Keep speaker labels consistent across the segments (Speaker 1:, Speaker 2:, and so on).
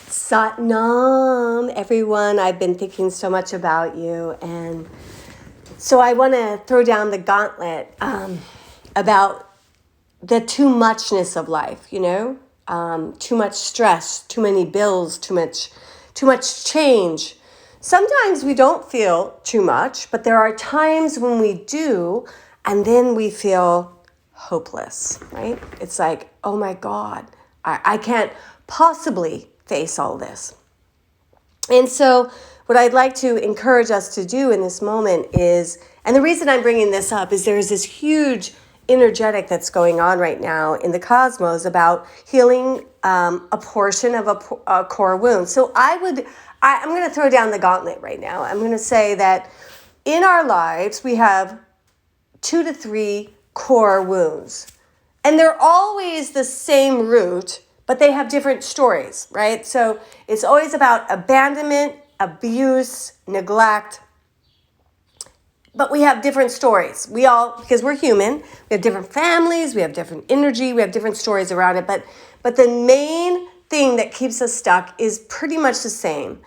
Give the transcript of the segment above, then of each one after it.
Speaker 1: Satnam, everyone. I've been thinking so much about you, and so I want to throw down the gauntlet about the too muchness of life. Too much stress, too many bills, too much change. Sometimes we don't feel too much, but there are times when we do, and then we feel hopeless. Right? It's like, oh my God, I can't possibly face all this. And so what I'd like to encourage us to do in this moment is, and the reason I'm bringing this up is there's this huge energetic that's going on right now in the cosmos about healing a portion of a core wound. So I'm going to throw down the gauntlet right now. I'm going to say that in our lives, we have 2 to 3 core wounds. And they're always the same root, but they have different stories, right? So it's always about abandonment, abuse, neglect. But we have different stories. Because we're human, we have different families, we have different energy, we have different stories around it. But the main thing that keeps us stuck is pretty much the same.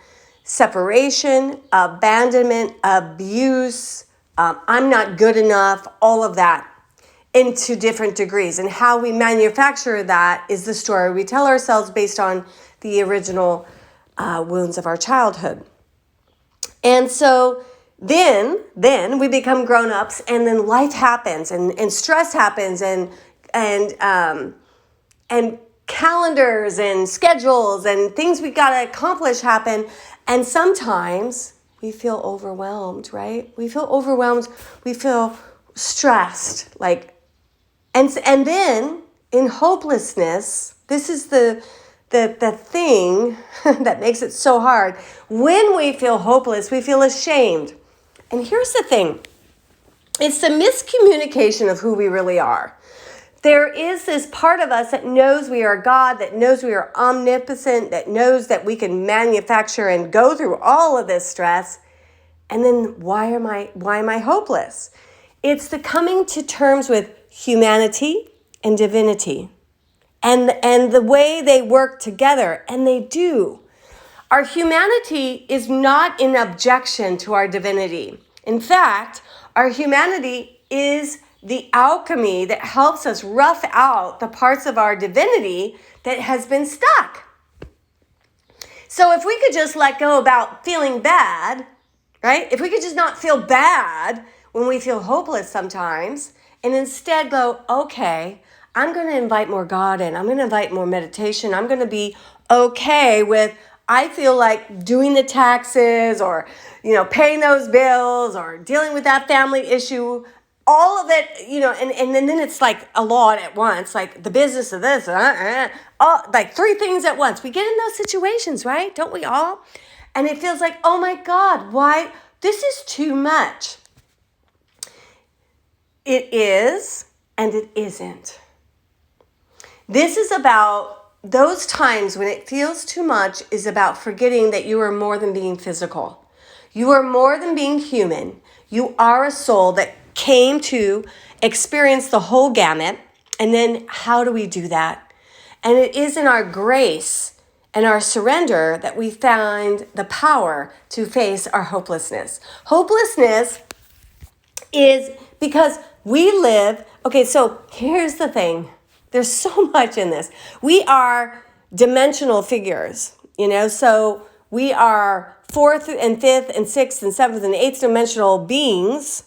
Speaker 1: Separation, abandonment, abuse, I'm not good enough, all of that, into different degrees. And how we manufacture that is the story we tell ourselves based on the original wounds of our childhood. And so then we become grown-ups, and then life happens, and stress happens, and calendars and schedules and things we gotta accomplish happen. And sometimes we feel overwhelmed, right? We feel overwhelmed. We feel stressed, and then in hopelessness, this is the thing that makes it so hard. When we feel hopeless, we feel ashamed. And here's the thing. It's the miscommunication of who we really are. There is this part of us that knows we are God, that knows we are omnipotent, that knows that we can manufacture and go through all of this stress. And then why am I hopeless? It's the coming to terms with humanity and divinity and the way they work together, and they do. Our humanity is not in objection to our divinity. In fact, our humanity is the alchemy that helps us rough out the parts of our divinity that has been stuck. So if we could just let go about feeling bad, right? If we could just not feel bad when we feel hopeless sometimes, and instead go, okay, I'm going to invite more God in. I'm going to invite more meditation. I'm going to be okay with, I feel like doing the taxes or, paying those bills or dealing with that family issue, all of it, and then it's like a lot at once, like the business of this, like 3 things at once. We get in those situations, right? Don't we all? And it feels like, oh my God, why? This is too much. It is, and it isn't. This is about those times when it feels too much, is about forgetting that you are more than being physical. You are more than being human. You are a soul that came to experience the whole gamut. And then how do we do that? And it is in our grace and our surrender that we find the power to face our hopelessness. Hopelessness is because we live, okay, so here's the thing. There's so much in this. We are dimensional figures, so we are 4th and 5th and 6th and 7th and 8th dimensional beings.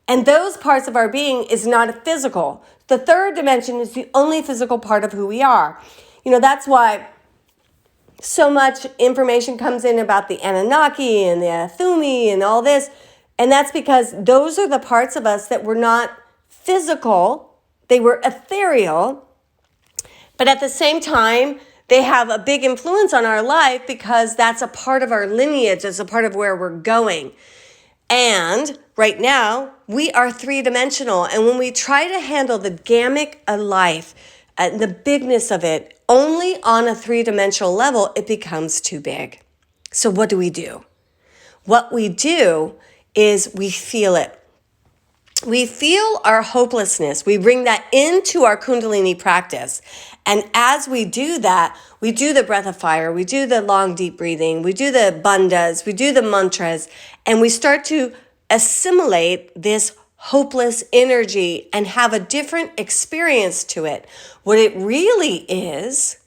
Speaker 1: And those parts of our being is not physical. The 3rd dimension is the only physical part of who we are. That's why so much information comes in about the Anunnaki and the Athumi and all this. And that's because those are the parts of us that were not physical. They were ethereal. But at the same time, they have a big influence on our life because that's a part of our lineage. It's a part of where we're going. And right now, we are 3-dimensional. And when we try to handle the gamut of life, the bigness of it, only on a 3-dimensional level, it becomes too big. So what do we do? What we do is we feel it. we feel our hopelessness. We bring that into our Kundalini practice. And as we do that, we do the breath of fire, we do the long, deep breathing, we do the bandhas, we do the mantras, and we start to assimilate this hopeless energy and have a different experience to it. What it really is,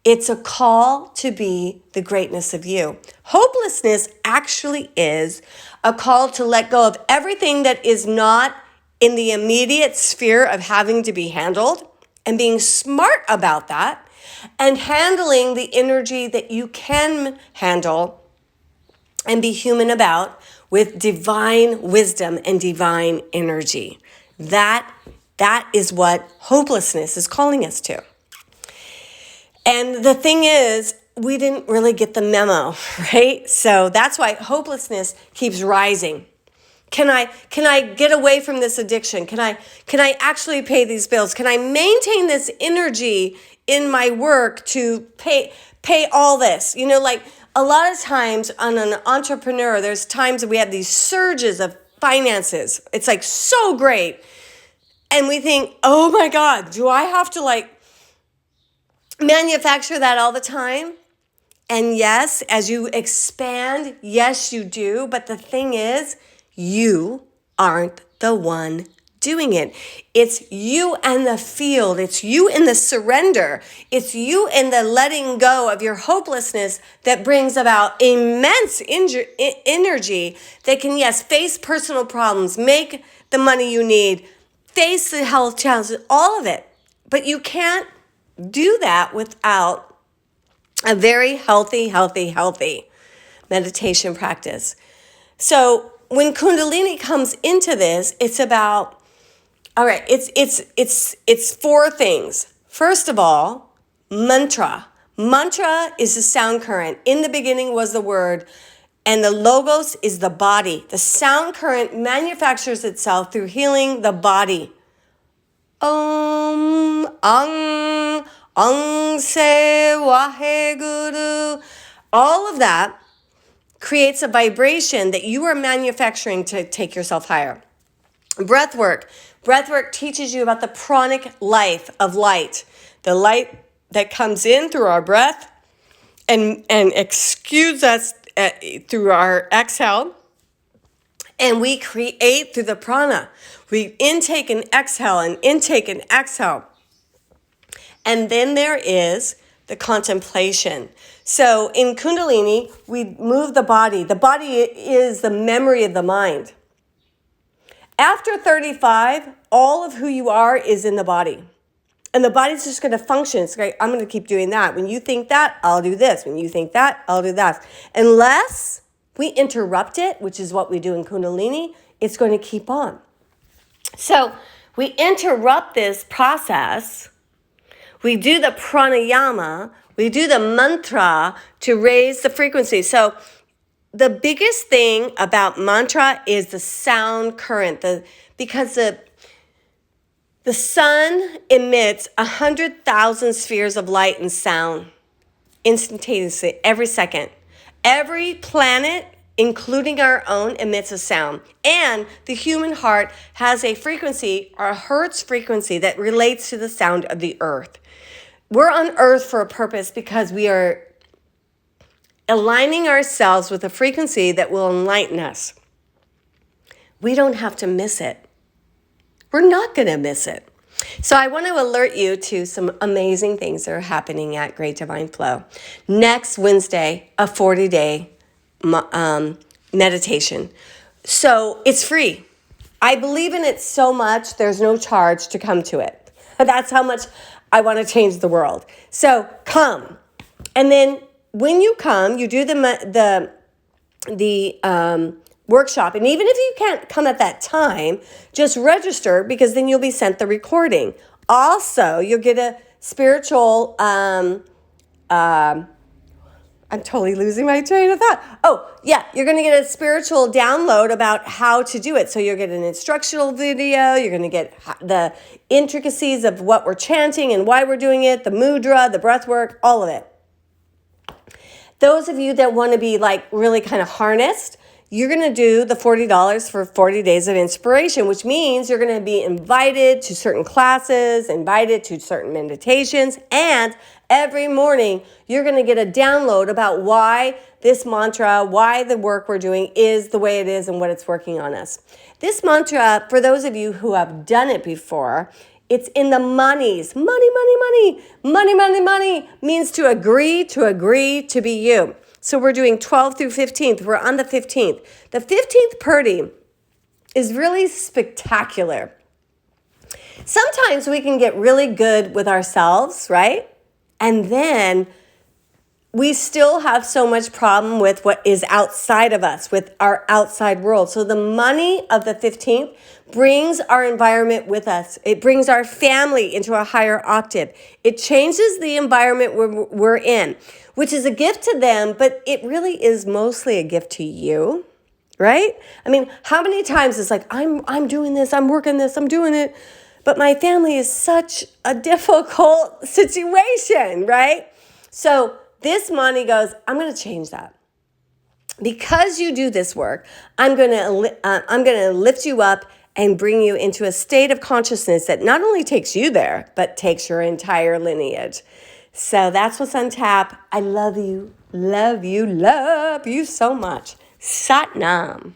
Speaker 1: it's a call to be the greatness of you. Hopelessness actually is a call to let go of everything that is not in the immediate sphere of having to be handled and being smart about that and handling the energy that you can handle and be human about with divine wisdom and divine energy. That is what hopelessness is calling us to. And the thing is, we didn't really get the memo, right? So that's why hopelessness keeps rising. Can I get away from this addiction? Can I actually pay these bills? Can I maintain this energy in my work to pay all this? You know, like a lot of times on an entrepreneur, there's times that we have these surges of finances. It's like so great. And we think, oh my God, do I have to like manufacture that all the time? And yes, as you expand, yes, you do. But the thing is, you aren't the one doing it. It's you and the field. It's you in the surrender. It's you in the letting go of your hopelessness that brings about immense energy that can, yes, face personal problems, make the money you need, face the health challenges, all of it. But you can't do that without a very healthy meditation practice. So when Kundalini comes into this, it's about, all right, it's four things. First of all, mantra. Mantra is the sound current. In the beginning was the word, and the logos is the body. The sound current manufactures itself through healing the body. Om, Ang Se Waheguru. All of that creates a vibration that you are manufacturing to take yourself higher. Breath work. Breath work teaches you about the pranic life of light. The light that comes in through our breath and exudes us through our exhale. And we create through the prana. We intake and exhale and intake and exhale. And then there is the contemplation. So in Kundalini, we move the body. The body is the memory of the mind. After 35, all of who you are is in the body. And the body's just going to function. It's like, I'm going to keep doing that. When you think that, I'll do this. When you think that, I'll do that. Unless we interrupt it, which is what we do in Kundalini, it's going to keep on. So we interrupt this process. We do the pranayama. We do the mantra to raise the frequency. So the biggest thing about mantra is the sound current. Because the sun emits 100,000 spheres of light and sound instantaneously every second. Every planet, including our own, emits a sound. And the human heart has a frequency, or a Hertz frequency, that relates to the sound of the earth. We're on earth for a purpose because we are aligning ourselves with a frequency that will enlighten us. We don't have to miss it. We're not going to miss it. So I want to alert you to some amazing things that are happening at Great Divine Flow. Next Wednesday, a 40-day meditation. So it's free. I believe in it so much, there's no charge to come to it. That's how much I want to change the world. So come. And then when you come, you do the workshop. And even if you can't come at that time, just register, because then you'll be sent the recording. Also, you'll get a spiritual, I'm totally losing my train of thought. Oh, yeah, you're going to get a spiritual download about how to do it. So you'll get an instructional video. You're going to get the intricacies of what we're chanting and why we're doing it, the mudra, the breath work, all of it. Those of you that want to be like really kind of harnessed, you're going to do the $40 for 40 days of inspiration, which means you're going to be invited to certain classes, invited to certain meditations, and every morning you're going to get a download about why this mantra, why the work we're doing is the way it is and what it's working on us. This mantra, for those of you who have done it before, it's in the monies. Money, money, money. Money, money, money means to agree, to be you. So we're doing 12th through 15th. We're on the 15th. The 15th Purdy is really spectacular. Sometimes we can get really good with ourselves, right? And then we still have so much problem with what is outside of us, with our outside world. So the money of the 15th brings our environment with us. It brings our family into a higher octave. It changes the environment we're in, which is a gift to them, but it really is mostly a gift to you, right? I mean, how many times it's like, I'm doing this, I'm working this, I'm doing it, but my family is such a difficult situation, right? So this money goes, I'm going to change that. Because you do this work, I'm going to lift you up and bring you into a state of consciousness that not only takes you there, but takes your entire lineage. So that's what's on tap. I love you, love you, love you so much. Sat Nam.